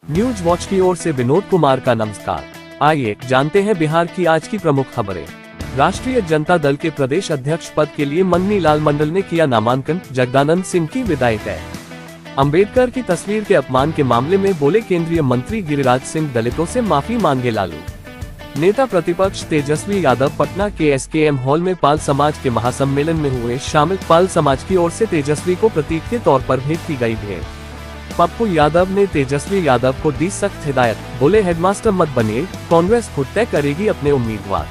News watch की ओर से विनोद कुमार का नमस्कार। आइए जानते हैं बिहार की आज की प्रमुख खबरें। राष्ट्रीय जनता दल के प्रदेश अध्यक्ष पद के लिए मन्नी लाल मंडल ने किया नामांकन, जगदानंद सिंह की विदाई तय। अंबेडकर की तस्वीर के अपमान के मामले में बोले केंद्रीय मंत्री गिरिराज सिंह, दलितों से माफी मांगे लालू। नेता प्रतिपक्ष तेजस्वी यादव पटना के SKM हॉल में पाल समाज के महासम्मेलन में हुए शामिल। पाल समाज की ओर से तेजस्वी को प्रतीक के तौर पर भेंट की गई भेंट। पप्पू यादव ने तेजस्वी यादव को दी सख्त हिदायत, बोले हेडमास्टर मत बनिए, कांग्रेस खुद तय करेगी अपने उम्मीदवार।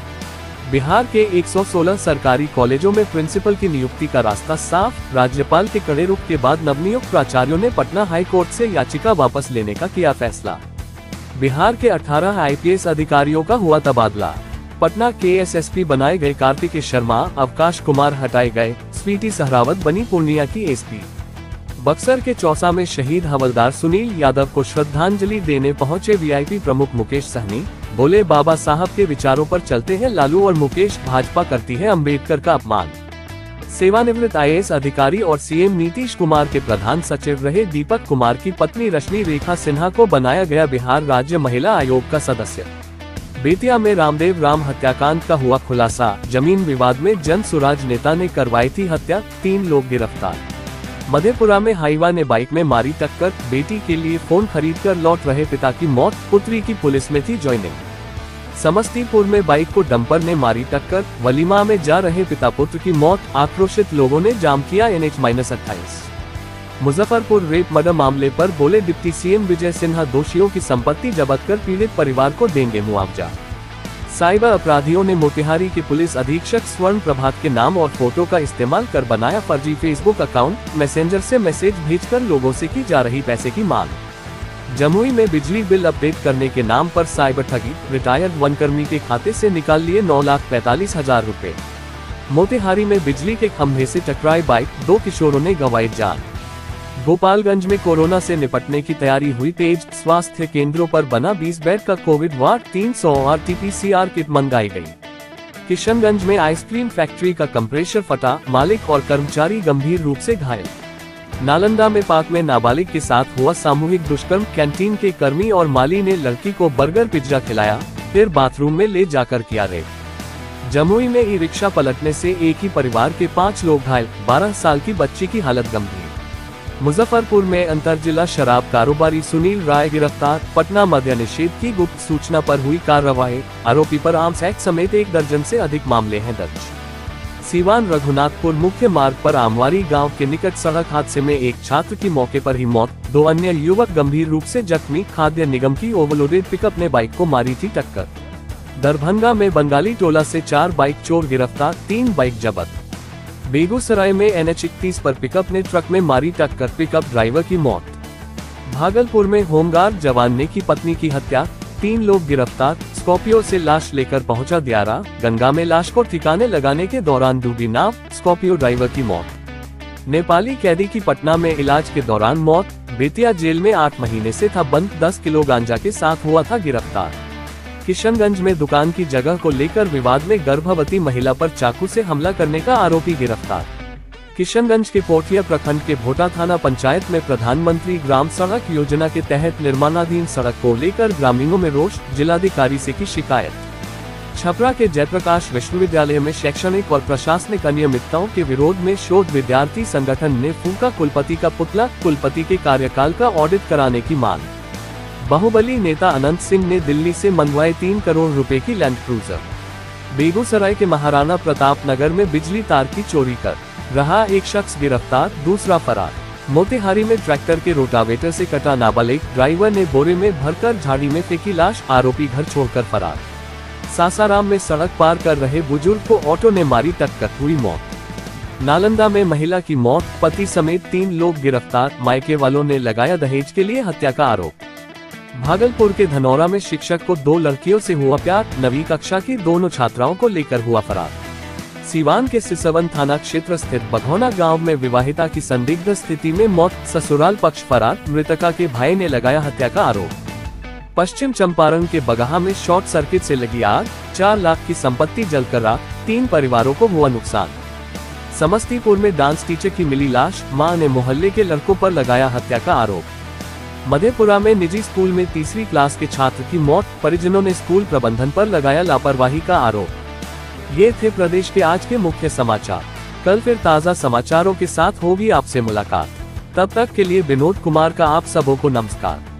बिहार के 116 सरकारी कॉलेजों में प्रिंसिपल की नियुक्ति का रास्ता साफ। राज्यपाल के कड़े रुख के बाद नवनियुक्त प्राचार्यों ने पटना हाई कोर्ट से याचिका वापस लेने का किया फैसला। बिहार के 18 IPS अधिकारियों का हुआ तबादला। पटना के SSP बनाए गए कार्तिक शर्मा, अवकाश कुमार हटाए गए। स्वीटी सहरावत बनी पूर्णिया की SP। बक्सर के चौसा में शहीद हवलदार सुनील यादव को श्रद्धांजलि देने पहुंचे VIP प्रमुख मुकेश सहनी, बोले बाबा साहब के विचारों पर चलते हैं लालू और मुकेश, भाजपा करती है अंबेडकर का अपमान। सेवानिवृत्त IAS अधिकारी और CM नीतीश कुमार के प्रधान सचिव रहे दीपक कुमार की पत्नी रश्मि रेखा सिन्हा को बनाया गया बिहार राज्य महिला आयोग का सदस्य। बेतिया में रामदेव राम हत्याकांड का हुआ खुलासा। जमीन विवाद में जन सुराज नेता ने करवाई थी हत्या, 3 लोग गिरफ्तार। मधेपुरा में हाईवा ने बाइक में मारी टक्कर। बेटी के लिए फोन खरीदकर लौट रहे पिता की मौत, पुत्री की पुलिस में थी ज्वाइनिंग। समस्तीपुर में बाइक को डंपर ने मारी टक्कर। वलीमा में जा रहे पिता पुत्र की मौत, आक्रोशित लोगों ने जाम किया NH-28। मुजफ्फरपुर रेप मर्डर मामले पर बोले डिप्टी CM विजय सिन्हा, दोषियों की संपत्ति जब्त कर पीड़ित परिवार को देंगे मुआवजा। साइबर अपराधियों ने मोतिहारी के पुलिस अधीक्षक स्वर्ण प्रभात के नाम और फोटो का इस्तेमाल कर बनाया फर्जी फेसबुक अकाउंट। मैसेंजर से मैसेज भेजकर लोगों से की जा रही पैसे की मांग। जमुई में बिजली बिल अपडेट करने के नाम पर साइबर ठगी। रिटायर्ड वनकर्मी के खाते से निकाल लिए 9,45,000 रुपए। मोतिहारी में बिजली के खंभे से टकराई बाइक, 2 किशोरों ने गंवाई जान। गोपालगंज में कोरोना से निपटने की तैयारी हुई तेज। स्वास्थ्य केंद्रों पर बना 20 बेड का कोविड वार्ड, 300 RT-PCR किट मंगाई गई। किशनगंज में आइसक्रीम फैक्ट्री का कंप्रेसर फटा, मालिक और कर्मचारी गंभीर रूप से घायल। नालंदा में पार्क में नाबालिग के साथ हुआ सामूहिक दुष्कर्म। कैंटीन के कर्मी और माली ने लड़की को बर्गर पिज्जा खिलाया, फिर बाथरूम में ले जाकर किया रेप। जमुई में ई-रिक्शा पलटने से एक ही परिवार के 5 लोग घायल, 12 साल की बच्ची की हालत गंभीर। मुजफ्फरपुर में अंतरजिला शराब कारोबारी सुनील राय गिरफ्तार। पटना मद्य निषेध की गुप्त सूचना पर हुई कार्रवाई। आरोपी पर आर्म्स एक्ट समेत 1 दर्जन से अधिक मामले हैं दर्ज। सीवान रघुनाथपुर मुख्य मार्ग पर आमवारी गांव के निकट सड़क हादसे में एक छात्र की मौके पर ही मौत, 2 अन्य युवक गंभीर रूप से जख्मी। खाद्य निगम की ओवरलोडेड पिकअप ने बाइक को मारी थी टक्कर। दरभंगा में बंगाली टोला से 4 बाइक चोर गिरफ्तार, 3 बाइक जब्त। बेगूसराय में NH-31 पर पिकअप ने ट्रक में मारी टक्कर, पिकअप ड्राइवर की मौत। भागलपुर में होमगार्ड जवान ने की पत्नी की हत्या, 3 लोग गिरफ्तार। स्कॉर्पियो से लाश लेकर पहुंचा दियारा। गंगा में लाश को ठिकाने लगाने के दौरान डूबी नाव, स्कॉर्पियो ड्राइवर की मौत। नेपाली कैदी की पटना में इलाज के दौरान मौत। बेतिया जेल में 8 महीने से था बंद, 10 किलो गांजा के साथ हुआ था गिरफ्तार। किशनगंज में दुकान की जगह को लेकर विवाद में गर्भवती महिला पर चाकू से हमला करने का आरोपी गिरफ्तार। किशनगंज के पोठिया प्रखंड के भोटा थाना पंचायत में प्रधानमंत्री ग्राम सड़क योजना के तहत निर्माणाधीन सड़क को लेकर ग्रामीणों में रोष, जिलाधिकारी से की शिकायत। छपरा के जयप्रकाश विश्वविद्यालय में शैक्षणिक और प्रशासनिक अनियमितताओं के विरोध में शोध विद्यार्थी संगठन ने फूंका कुलपति का पुतला, कुलपति के कार्यकाल का ऑडिट कराने की मांग। बाहुबली नेता अनंत सिंह ने दिल्ली से मंगवाए 3 करोड़ रुपए की लैंड क्रूजर। बेगूसराय के महाराणा प्रताप नगर में बिजली तार की चोरी कर रहा एक शख्स गिरफ्तार, दूसरा फरार। मोतिहारी में ट्रैक्टर के रोटावेटर से कटा नाबालिग, ड्राइवर ने बोरे में भरकर झाड़ी में फेंकी लाश, आरोपी घर छोड़कर फरार। सासाराम में सड़क पार कर रहे बुजुर्ग को ऑटो ने मारी टक्कर, हुई मौत। नालंदा में महिला की मौत, पति समेत 3 लोग गिरफ्तार, मायके वालों ने लगाया दहेज के लिए हत्या का आरोप। भागलपुर के धनौरा में शिक्षक को 2 लड़कियों से हुआ प्यार, 9वीं कक्षा की दोनों छात्राओं को लेकर हुआ फरार। सीवान के सिसवन थाना क्षेत्र स्थित बघौना गांव में विवाहिता की संदिग्ध स्थिति में मौत, ससुराल पक्ष फरार, मृतका के भाई ने लगाया हत्या का आरोप। पश्चिम चंपारण के बगहा में शॉर्ट सर्किट से लगी आग, 4 लाख की संपत्ति जलकर राख, 3 परिवारों को हुआ नुकसान। समस्तीपुर में डांस टीचर की मिली लाश, मां ने मोहल्ले के लड़कों पर लगाया हत्या का आरोप। मधेपुरा में निजी स्कूल में तीसरी क्लास के छात्र की मौत, परिजनों ने स्कूल प्रबंधन पर लगाया लापरवाही का आरोप। ये थे प्रदेश के आज के मुख्य समाचार। कल फिर ताज़ा समाचारों के साथ होगी आपसे मुलाकात। तब तक के लिए विनोद कुमार का आप सबों को नमस्कार।